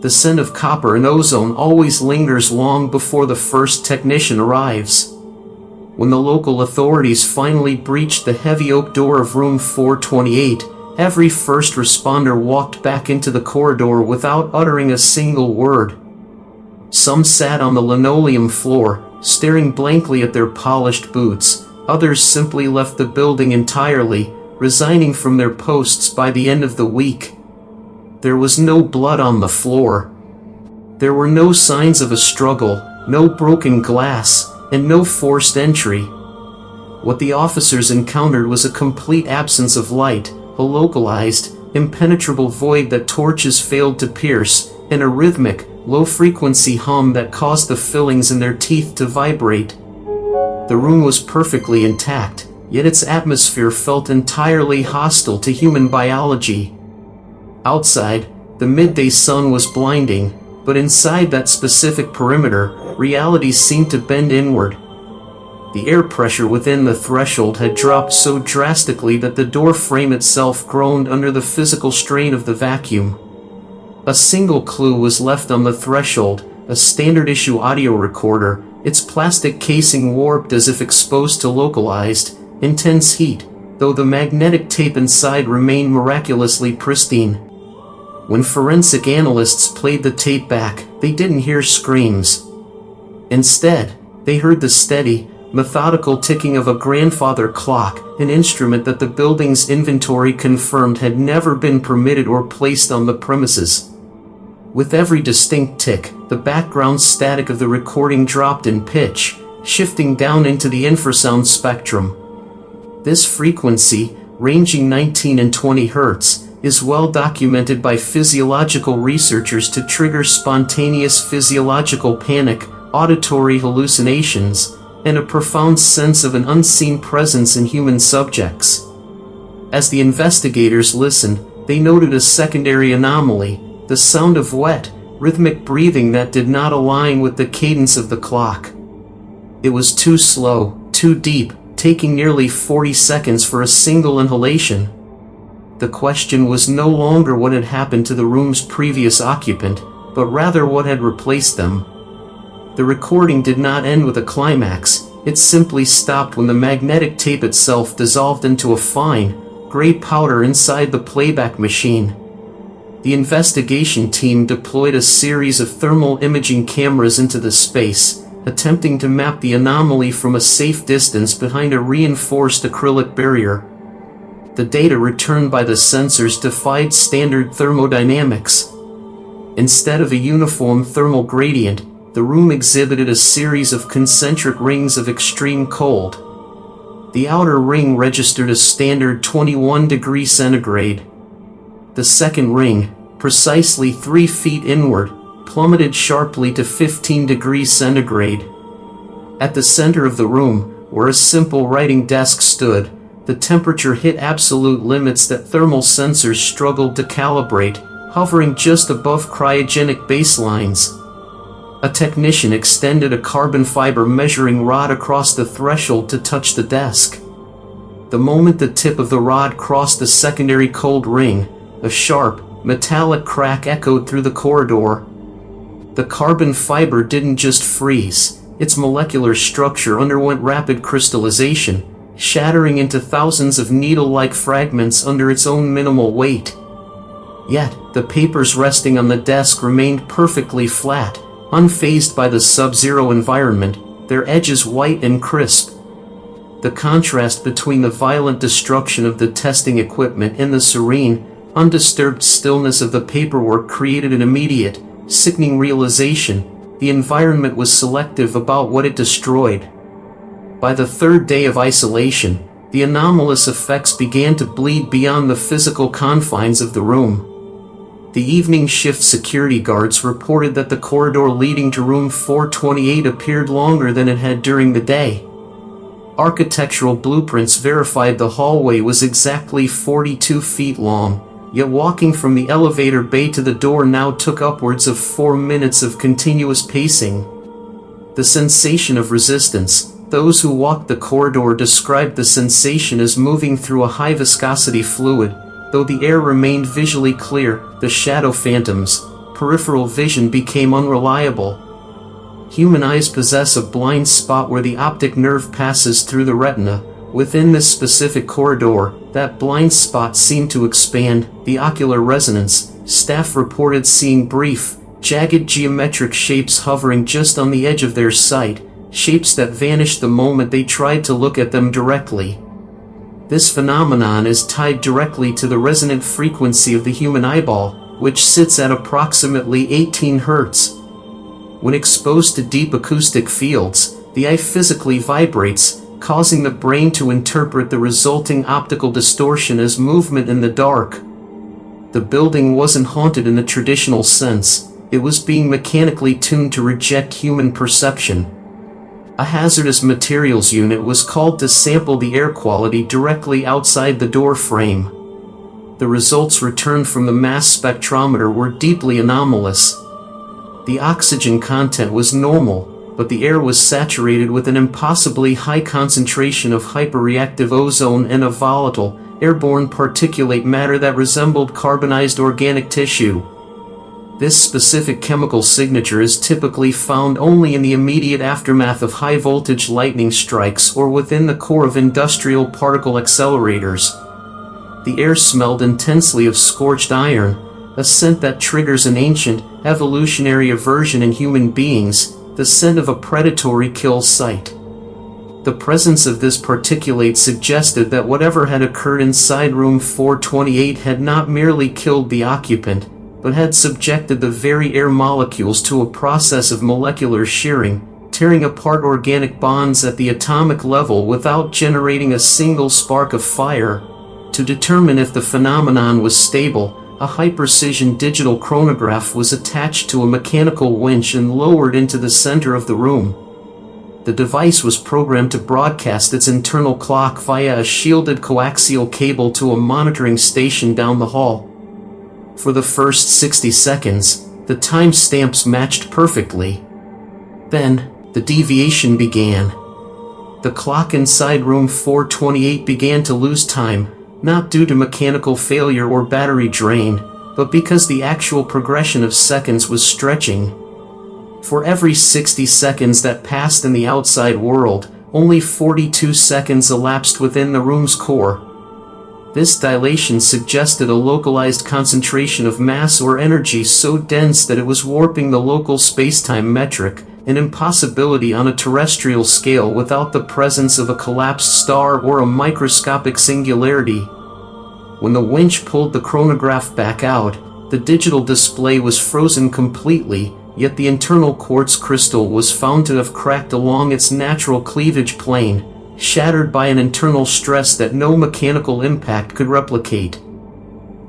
The scent of copper and ozone always lingers long before the first technician arrives. When the local authorities finally breached the heavy oak door of room 428, every first responder walked back into the corridor without uttering a single word. Some sat on the linoleum floor, staring blankly at their polished boots. Others simply left the building entirely, resigning from their posts by the end of the week. There was no blood on the floor. There were no signs of a struggle, no broken glass, and no forced entry. What the officers encountered was a complete absence of light, a localized, impenetrable void that torches failed to pierce, and a rhythmic, low-frequency hum that caused the fillings in their teeth to vibrate. The room was perfectly intact, yet its atmosphere felt entirely hostile to human biology. Outside, the midday sun was blinding, but inside that specific perimeter, reality seemed to bend inward. The air pressure within the threshold had dropped so drastically that the door frame itself groaned under the physical strain of the vacuum. A single clue was left on the threshold, a standard-issue audio recorder, its plastic casing warped as if exposed to localized, intense heat, though the magnetic tape inside remained miraculously pristine. When forensic analysts played the tape back, they didn't hear screams. Instead, they heard the steady, methodical ticking of a grandfather clock, an instrument that the building's inventory confirmed had never been permitted or placed on the premises. With every distinct tick, the background static of the recording dropped in pitch, shifting down into the infrasound spectrum. This frequency, ranging 19 and 20 Hz, is well documented by physiological researchers to trigger spontaneous physiological panic, auditory hallucinations, and a profound sense of an unseen presence in human subjects. As the investigators listened, they noted a secondary anomaly, the sound of wet, rhythmic breathing that did not align with the cadence of the clock. It was too slow, too deep, taking nearly 40 seconds for a single inhalation. The question was no longer what had happened to the room's previous occupant, but rather what had replaced them. The recording did not end with a climax, it simply stopped when the magnetic tape itself dissolved into a fine, gray powder inside the playback machine. The investigation team deployed a series of thermal imaging cameras into the space, attempting to map the anomaly from a safe distance behind a reinforced acrylic barrier. The data returned by the sensors defied standard thermodynamics. Instead of a uniform thermal gradient, the room exhibited a series of concentric rings of extreme cold. The outer ring registered a standard 21 degrees centigrade. The second ring, precisely 3 feet inward, plummeted sharply to 15 degrees centigrade. At the center of the room, where a simple writing desk stood, the temperature hit absolute limits that thermal sensors struggled to calibrate, hovering just above cryogenic baselines. A technician extended a carbon fiber measuring rod across the threshold to touch the desk. The moment the tip of the rod crossed the secondary cold ring, a sharp, metallic crack echoed through the corridor. The carbon fiber didn't just freeze, its molecular structure underwent rapid crystallization, shattering into thousands of needle-like fragments under its own minimal weight. Yet, the papers resting on the desk remained perfectly flat, unfazed by the sub-zero environment, their edges white and crisp. The contrast between the violent destruction of the testing equipment and the serene, undisturbed stillness of the paperwork created an immediate, sickening realization: the environment was selective about what it destroyed. By the third day of isolation, the anomalous effects began to bleed beyond the physical confines of the room. The evening shift security guards reported that the corridor leading to room 428 appeared longer than it had during the day. Architectural blueprints verified the hallway was exactly 42 feet long, yet walking from the elevator bay to the door now took upwards of 4 minutes of continuous pacing. The sensation of resistance. Those who walked the corridor described the sensation as moving through a high-viscosity fluid. Though the air remained visually clear, the shadow phantoms, peripheral vision became unreliable. Human eyes possess a blind spot where the optic nerve passes through the retina. Within this specific corridor, that blind spot seemed to expand. The ocular resonance, staff reported seeing brief, jagged geometric shapes hovering just on the edge of their sight, shapes that vanished the moment they tried to look at them directly. This phenomenon is tied directly to the resonant frequency of the human eyeball, which sits at approximately 18 Hz. When exposed to deep acoustic fields, the eye physically vibrates, causing the brain to interpret the resulting optical distortion as movement in the dark. The building wasn't haunted in the traditional sense, it was being mechanically tuned to reject human perception. A hazardous materials unit was called to sample the air quality directly outside the door frame. The results returned from the mass spectrometer were deeply anomalous. The oxygen content was normal, but the air was saturated with an impossibly high concentration of hyperreactive ozone and a volatile, airborne particulate matter that resembled carbonized organic tissue. This specific chemical signature is typically found only in the immediate aftermath of high-voltage lightning strikes or within the core of industrial particle accelerators. The air smelled intensely of scorched iron, a scent that triggers an ancient, evolutionary aversion in human beings, the scent of a predatory kill site. The presence of this particulate suggested that whatever had occurred inside room 428 had not merely killed the occupant, but had subjected the very air molecules to a process of molecular shearing, tearing apart organic bonds at the atomic level without generating a single spark of fire. To determine if the phenomenon was stable, a high-precision digital chronograph was attached to a mechanical winch and lowered into the center of the room. The device was programmed to broadcast its internal clock via a shielded coaxial cable to a monitoring station down the hall. For the first 60 seconds, the time stamps matched perfectly. Then, the deviation began. The clock inside room 428 began to lose time, not due to mechanical failure or battery drain, but because the actual progression of seconds was stretching. For every 60 seconds that passed in the outside world, only 42 seconds elapsed within the room's core. This dilation suggested a localized concentration of mass or energy so dense that it was warping the local spacetime metric, an impossibility on a terrestrial scale without the presence of a collapsed star or a microscopic singularity. When the winch pulled the chronograph back out, the digital display was frozen completely, yet the internal quartz crystal was found to have cracked along its natural cleavage plane, shattered by an internal stress that no mechanical impact could replicate.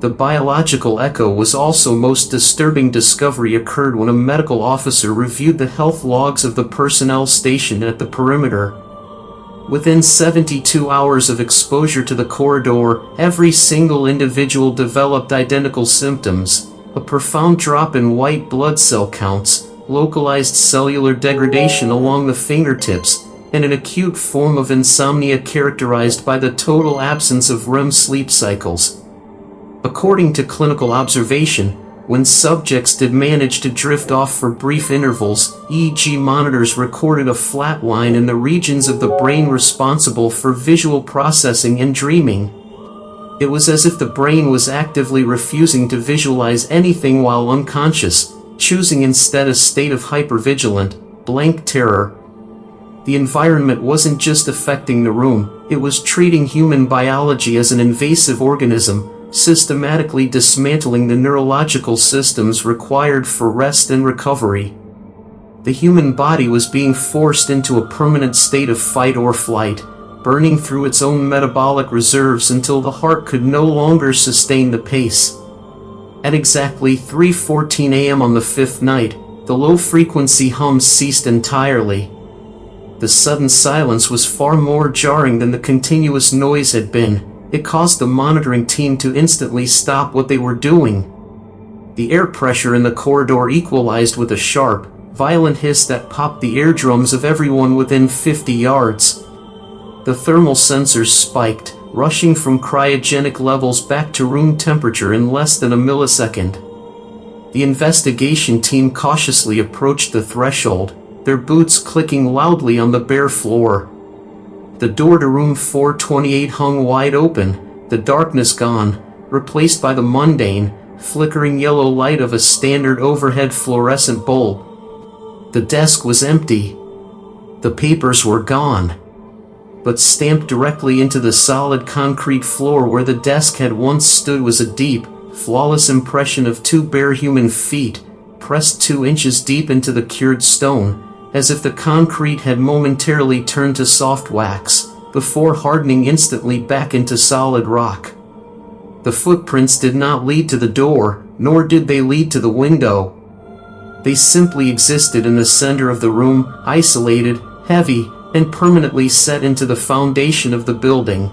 The biological echo was also most disturbing discovery occurred when a medical officer reviewed the health logs of the personnel stationed at the perimeter. Within 72 hours of exposure to the corridor, every single individual developed identical symptoms: a profound drop in white blood cell counts, localized cellular degradation along the fingertips, and an acute form of insomnia characterized by the total absence of REM sleep cycles. According to clinical observation, when subjects did manage to drift off for brief intervals, EEG monitors recorded a flat line in the regions of the brain responsible for visual processing and dreaming. It was as if the brain was actively refusing to visualize anything while unconscious, choosing instead a state of hypervigilant, blank terror. The environment wasn't just affecting the room, it was treating human biology as an invasive organism, systematically dismantling the neurological systems required for rest and recovery. The human body was being forced into a permanent state of fight or flight, burning through its own metabolic reserves until the heart could no longer sustain the pace. At exactly 3:14 a.m. on the fifth night, the low-frequency hums ceased entirely. The sudden silence was far more jarring than the continuous noise had been. It caused the monitoring team to instantly stop what they were doing. The air pressure in the corridor equalized with a sharp, violent hiss that popped the eardrums of everyone within 50 yards. The thermal sensors spiked, rushing from cryogenic levels back to room temperature in less than a millisecond. The investigation team cautiously approached the threshold, their boots clicking loudly on the bare floor. The door to room 428 hung wide open, the darkness gone, replaced by the mundane, flickering yellow light of a standard overhead fluorescent bulb. The desk was empty. The papers were gone, but stamped directly into the solid concrete floor where the desk had once stood was a deep, flawless impression of two bare human feet, pressed 2 inches deep into the cured stone, as if the concrete had momentarily turned to soft wax, before hardening instantly back into solid rock. The footprints did not lead to the door, nor did they lead to the window. They simply existed in the center of the room, isolated, heavy, and permanently set into the foundation of the building.